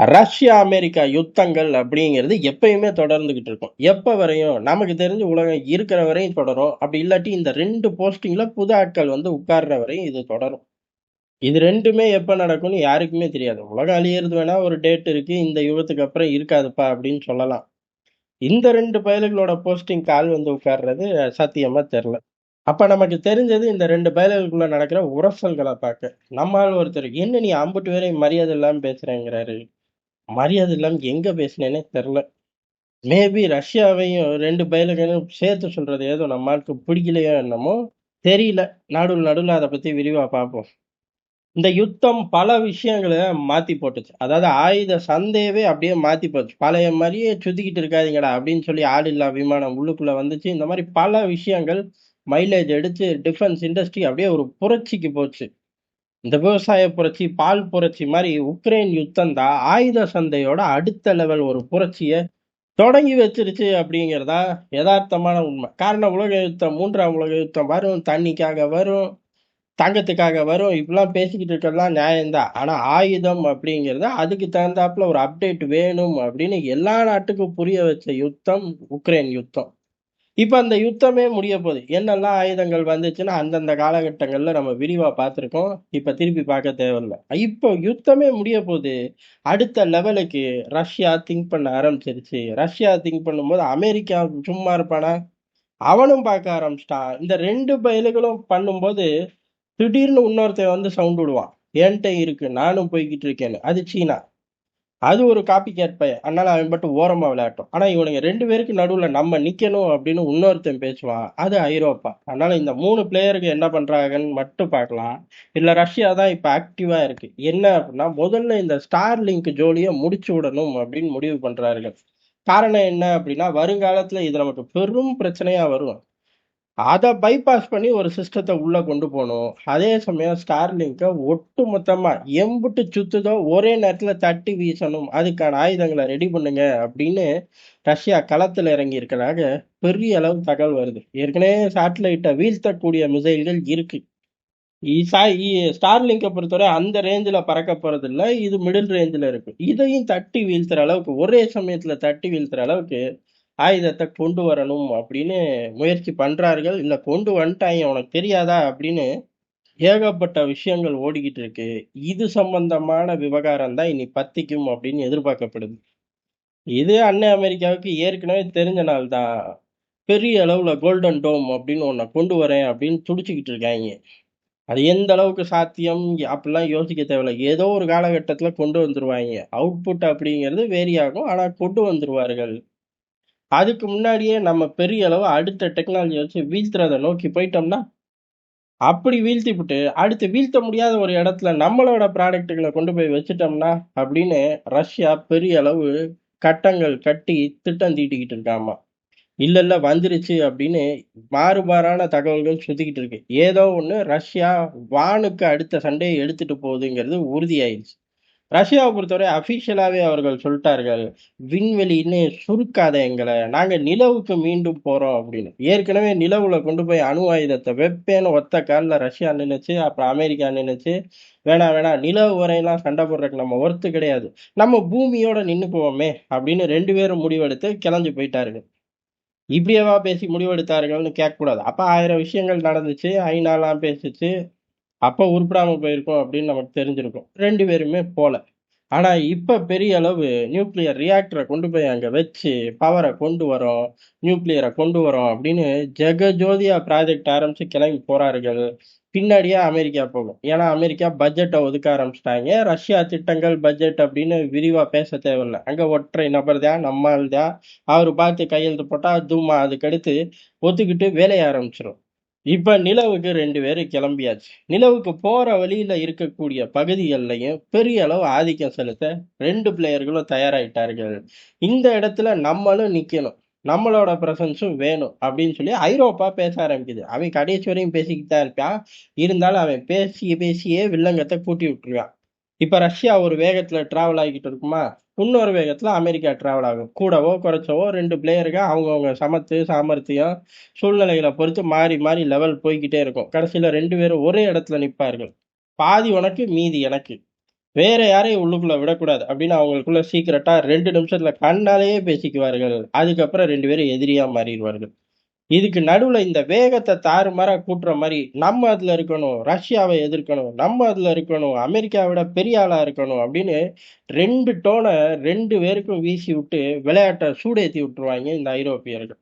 Russia America யுத்தங்கள் அப்படிங்கிறது எப்பயுமே தொடர்ந்துகிட்டு இருக்கும். எப்ப வரையும் நமக்கு தெரிஞ்சு உலகம் இருக்கிற வரையும் தொடரும். அப்படி இல்லாட்டி இந்த ரெண்டு போஸ்டிங்ல புது ஆட்கள் வந்து உட்கார்ற வரையும் இது தொடரும். இது ரெண்டுமே எப்ப நடக்கும்னு யாருக்குமே தெரியாது. உலகம் அழியறது வேணா ஒரு டேட் இருக்கு, இந்த யுகத்துக்கு அப்புறம் இருக்காதுப்பா அப்படின்னு சொல்லலாம். இந்த ரெண்டு பயல்களோட போஸ்டிங் கால் வந்து உட்கார்றது சத்தியமா தெரியல. அப்ப நமக்கு தெரிஞ்சது இந்த ரெண்டு பயல்களுக்குள்ள நடக்கிற உரசல்களை பார்க்க. நம்மால் ஒருத்தர் என்ன நீ அம்புட்டு பேரையும் மரியாதை இல்லாம பேசுறேங்கிறாரு. மரியாதை இல்லாம எங்க பேசினேனே தெரியல. மேபி ரஷ்யாவையும் 2 பயலுகளும் சேர்த்து சொல்றது ஏதோ நம்ம ஆளுக்கு பிடிக்கலையோ என்னமோ தெரியல. நடுவுல அத பத்தி விரிவா பார்ப்போம். இந்த யுத்தம் பல விஷயங்கள மாத்தி போட்டுச்சு. அதாவது ஆயுத சந்தையவே அப்படியே மாத்தி போச்சு. பழைய மாரியே சுத்திக்கிட்டு இருக்காதீங்கடா அப்படின்னு சொல்லி ஆளில்லா விமானம் உள்ளுக்குள்ள வந்துச்சு. இந்த மாரி பல விஷயங்கள் மைலேஜ் அடிச்சு டிஃபென்ஸ் இண்டஸ்ட்ரி அப்படியே ஒரு புரட்சிக்கு போச்சு. இந்த விவசாய புரட்சி, பால் புரட்சி மாரி உக்ரைன் யுத்தம் தான் ஆயுத சந்தையோட அடுத்த லெவல் ஒரு புரட்சிய தொடங்கி வச்சிருச்சு அப்படிங்கிறதா எதார்த்தமான உண்மை. காரணம் உலக யுத்தம், 3ஆம் உலக யுத்தம் வரும், தண்ணிக்காக வரும், தங்கத்துக்காக வரும், இப்படிலாம் பேசிக்கிட்டு இருக்கிறதெல்லாம் நியாயம்தான். ஆனா ஆயுதம் அப்படிங்கிறது அதுக்கு தகுந்தாப்புல ஒரு அப்டேட் வேணும் அப்படின்னு எல்லா நாட்டுக்கும் புரிய வச்ச யுத்தம் உக்ரைன் யுத்தம். இப்ப அந்த யுத்தமே முடிய போகுது. என்னெல்லாம் ஆயுதங்கள் வந்துச்சுன்னு அந்தந்த காலகட்டங்கள்ல நம்ம விரிவா பார்த்திருக்கோம். இப்ப திருப்பி பார்க்க தேவையில்ல. இப்போ யுத்தமே முடிய போகுது. அடுத்த லெவலுக்கு ரஷ்யா திங்க் பண்ண ஆரம்பிச்சிருச்சு. ரஷ்யா திங்க் பண்ணும்போது அமெரிக்கா சும்மா இருப்பானா? அவனும் பார்க்க ஆரம்பிச்சுட்டான். இந்த 2 பயலுகளும் பண்ணும்போது, திடீர்னு இன்னொருத்தன் வந்து சவுண்ட் விடுவான். என்ட்ட இருக்கு. நானும் போய்க்கிட்டு இருக்கேன்னு. அது சீனா. அது ஒரு காப்பி கேட் பையன். அதனால அவன் பாட்டுக்கு ஓரமா விளையாட்டும். ஆனா இவனுங்க 2 பேருக்கு நடுவுல நம்ம நிக்கணும் அப்படின்னு இன்னொருத்தன் பேசுவான். அது ஐரோப்பா. அதனால இந்த 3 பிளேயருக்கு என்ன பண்றாங்கன்னு மட்டும் பார்க்கலாம். இதுல ரஷ்யா தான் இப்ப ஆக்டிவா இருக்கு. என்ன அப்படின்னா, முதல்ல இந்த ஸ்டார்லிங்க் ஜோலிய முடிச்சு விடணும் அப்படின்னு முடிவு பண்றார்கள். காரணம் என்ன அப்படின்னா, வருங்காலத்துல இது நமக்கு பெரும் பிரச்சனையா வரும். அத பைபாஸ் பண்ணி ஒரு சிஸ்டத்த உள்ள கொண்டு போணும். அதே சமயம் ஸ்டார்லிங்க ஒட்டு மொத்தமா எம்புட்டு சுத்துதோ ஒரே நேரத்துல தட்டி வீசணும். அதுக்கான ஆயுதங்கள ரெடி பண்ணுங்க அப்படின்னு ரஷ்யா களத்துல இறங்கி இருக்கிறதாக பெரிய அளவு தகவல் வருது. ஏற்கனவே சேட்டலைட்ட வீழ்த்தக்கூடிய மிசைல்கள் இருக்கு. ஸ்டார்லிங்க பொறுத்தவரை அந்த ரேஞ்சில பறக்க போறதில்ல. இது மிடில் ரேஞ்சில இருக்கு. இதையும் தட்டி வீழ்த்துற அளவுக்கு ஒரே சமயத்துல தட்டி வீழ்த்துற அளவுக்கு ஆயுதத்த கொண்டு வரணும் அப்படின்னு முயற்சி பண்றார்கள். இல்ல கொண்டு வந்துட்டாய்ங்க உனக்கு தெரியாதா? அப்படின்னு ஏகப்பட்ட விஷயங்கள் ஓடிக்கிட்டு இருக்கு. இது சம்பந்தமான விவகாரம் தான் இனி பத்திக்கும் அப்படின்னு எதிர்பார்க்கப்படுது. இது அன்னை அமெரிக்காவுக்கு ஏற்கனவே தெரிஞ்ச நாள் தான். பெரிய அளவுல கோல்டன் டோம் அப்படின்னு ஒண்ண கொண்டு வரேன் அப்படின்னு துடிச்சுக்கிட்டு இருக்காய்ங்க. அது எந்த அளவுக்கு சாத்தியம் அப்படிலாம் யோசிக்க தேவையில்ல. ஏதோ ஒரு காலகட்டத்துல கொண்டு வந்துருவாய்ங்க. அவுட்புட் அப்படிங்கிறது வேரி ஆகும். ஆனா கொண்டு வந்துருவார்கள். அதுக்கு முன்னாடியே நம்ம பெரிய அளவு அடுத்த டெக்னாலஜி வச்சு வீழ்த்துறத நோக்கி போயிட்டோம்னா, அப்படி வீழ்த்திப்புட்டு, அடுத்து வீழ்த்த முடியாத ஒரு இடத்துல நம்மளோட ப்ராடக்ட்டுகள கொண்டு போய் வச்சுட்டோம்னா, அப்படின்னு ரஷ்யா பெரிய அளவு கட்டங்கள் கட்டி திட்டம் தீட்டிக்கிட்டு இருக்காமா. இல்ல வந்துருச்சு அப்படின்னு மாறுபாறான தகவல்கள் சுத்திக்கிட்டு இருக்கு. ஏதோ ஒண்ணு ரஷ்யா வானுக்கு அடுத்த சண்டைய எடுத்துட்டு போகுதுங்கிறது உறுதியாயிருச்சு. ரஷ்யாவ பொறுத்தவரை அஃபிஷியலாவே அவர்கள் சொல்ட்டார்கள். "விண்வெளின்னு சுருக்காத எங்கள. நாங்க நிலவுக்கு மீண்டும் போறோம்" அப்படின்னு. ஏற்கனவே நிலவுல கொண்டு போய் அணு ஆயுதத்த வைப்பேன்னு ஒத்த கால்ல ரஷ்யா நின்னுச்சு. அப்புறம் அமெரிக்கா நின்னுச்சு. "வேணாம், வேணாம். நிலவு வரையலாம் சண்டை போடுறதுக்கு நம்ம ஒர்த் கிடையாது. நம்ம பூமியோட நின்னுக்குவோமே" அப்படின்னு 2 பேரும் முடிவெடுத்து கிளம்பி போயிட்டார்கள். இப்படியேவா பேசி முடிவெடுத்தார்கள்னு கேட்கக்கூடாது. அப்ப 1000 விஷயங்கள் நடந்துச்சு. ஐநாலாம் பேசுச்சு. அப்ப உருப்படாம போயிருக்கும் அப்படின்னு நமக்கு தெரிஞ்சிருக்கும். 2 பேருமே போல. ஆனா, இப்ப பெரிய அளவு நியூக்ளியர் ரியாக்டர கொண்டு போய் அங்க வச்சு, பவர கொண்டு வரோம், நியூக்ளியர கொண்டு வரோம் அப்படின்னு ஜெகஜோதியா ப்ராஜெக்ட் ஆரம்பிச்சு கிளம்பி போறார்கள். பின்னாடியே அமெரிக்கா போகும். ஏன்னா, அமெரிக்கா பட்ஜெட்ட ஒதுக்க ஆரம்பிச்சுட்டாய்ங்க. ரஷ்யா திட்டங்கள், பட்ஜெட் அப்படின்னு விரிவா பேச தேவையில்ல. அங்க ஒற்றை நபர் தான், நம்ம ஆள் தான். அவரு பார்த்து கையெழுத்து போட்டா, தூமா அதுக்கடுத்து ஒத்துக்கிட்டு வேலைய ஆரம்பிச்சுரும். இப்ப நிலவுக்கு 2 பேரு கிளம்பியாச்சு. நிலவுக்கு போற வழியில இருக்கக்கூடிய பகுதிகள்லயும் பெரிய அளவு ஆதிக்கம் செலுத்த 2 பிளேயர்களும் தயாராயிட்டார்கள். இந்த இடத்துல நம்மளும் நிக்கணும். நம்மளோட பிரசன்ஸும் வேணும் அப்படின்னு சொல்லி ஐரோப்பா பேச ஆரம்பிக்குது. அவன் கடைசி வரையும் பேசிக்கிட்டு தான் இருப்பான். இருந்தாலும் அவன் பேசியே வில்லங்கத்த கூட்டி விட்டுருவான். இப்ப ரஷ்யா ஒரு வேகத்துல டிராவல் ஆகிக்கிட்டு இருக்குமா, இன்னொரு வேகத்துல அமெரிக்கா டிராவல் ஆகும். கூடவோ குறைச்சவோ 2 பிளேயருங்க அவங்கவங்க சமத்து, சாமர்த்தியம், சூழ்நிலைகளை பொறுத்து மாறி மாறி லெவல் போய்க்கிட்டே இருக்கும். கடைசியில 2 பேரும் ஒரே இடத்துல நிப்பார்கள். பாதி உனக்கு, மீதி எனக்கு. வேற யாரையும் உள்ளுக்குள்ள விடக்கூடாது அப்படின்னு அவங்களுக்குள்ள சீக்கிரட்டா 2 நிமிஷத்துல கண்ணாலேயே பேசிக்குவார்கள். அதுக்கப்புறம் 2 பேரும் எதிரியா மாறிடுவார்கள். இதுக்கு நடுவுல இந்த வேகத்தை தாறுமாறா கூட்டுற மாதிரி நம்ம அதுல இருக்கணும், ரஷ்யாவை எதிர்க்கணும், நம்ம அதுல இருக்கணும், அமெரிக்காவை விட பெரிய ஆளா இருக்கணும் அப்படின்னு 2 டோனை 2 பேருக்கும் வீசி விட்டு விளையாட்டை சூடேத்தி விட்டுருவாங்க இந்த ஐரோப்பியர்கள்.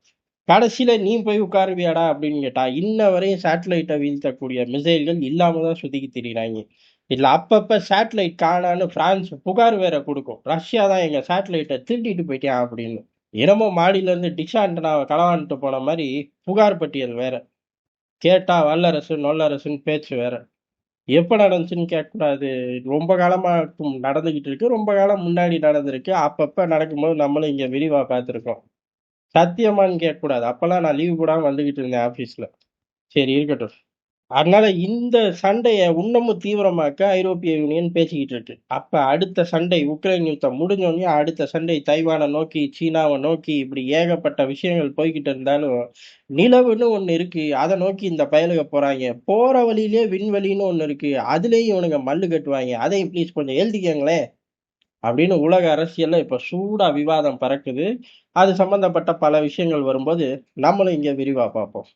கடைசியில நீ போய் உட்காருவியாடா அப்படின்னு கேட்டா இன்ன வரையும் சேட்டலைட்டை வீழ்த்தக்கூடிய மிசைல்கள் இல்லாம தான் சுத்திக்கு திரியிறாங்க. இதுல அப்பப்ப சேட்டலைட் காணான்னு பிரான்ஸ் புகார் வேற கொடுக்கும், ரஷ்யா தான் எங்க சேட்டலைட்டை திருடிட்டு போயிட்டான் அப்படின்னு. என்னமோ மாடியில இருந்து டிஷ் ஆண்டனாவை களவாண்டுட்டு போன மாதிரி புகார் பட்டியல் வேற. கேட்டா வல்லரசு நொல்லரசுன்னு பேச்சு வேற. எப்ப நடந்துச்சுன்னு கேட்கக்கூடாது. ரொம்ப காலமா நடந்துகிட்டு இருக்கு, ரொம்ப காலம் முன்னாடி நடந்திருக்கு. அப்பப்ப நடக்கும்போது நம்மளும் இங்க விரிவா பார்த்திருக்கோம். சத்தியமான்னு கேட்கக்கூடாது. அப்பல்லாம் நான் லீவு போடாம வந்துகிட்டு இருந்தேன் ஆபீஸ்ல. சரி இருக்கட்டும். அதனால இந்த சண்டைய இன்னமும் தீவிரமாக்க ஐரோப்பிய யூனியன் பேசிக்கிட்டு இருக்கு. அப்ப அடுத்த சண்டை உக்ரைன் யுத்தம் முடிஞ்சோடனே அடுத்த சண்டை தைவானை நோக்கி, சீனாவை நோக்கி இப்படி ஏகப்பட்ட விஷயங்கள் போய்கிட்டு இருந்தாலும், நிலவுன்னு ஒண்ணு இருக்கு. அதை நோக்கி இந்த பயலுக போறாங்க. போற வழியிலே விண்வெளின்னு ஒண்ணு இருக்கு. அதுலயும் இவனுங்க மல்லு கட்டுவாங்க. அதையும் ப்ளீஸ் கொஞ்சம் எழுதிக்கங்களேன். அப்படின்னு உலக அரசியல்ல இப்ப சூடா விவாதம் பறக்குது. அது சம்பந்தப்பட்ட பல விஷயங்கள் வரும்போது நம்மளும் இங்க விரிவா பார்ப்போம்.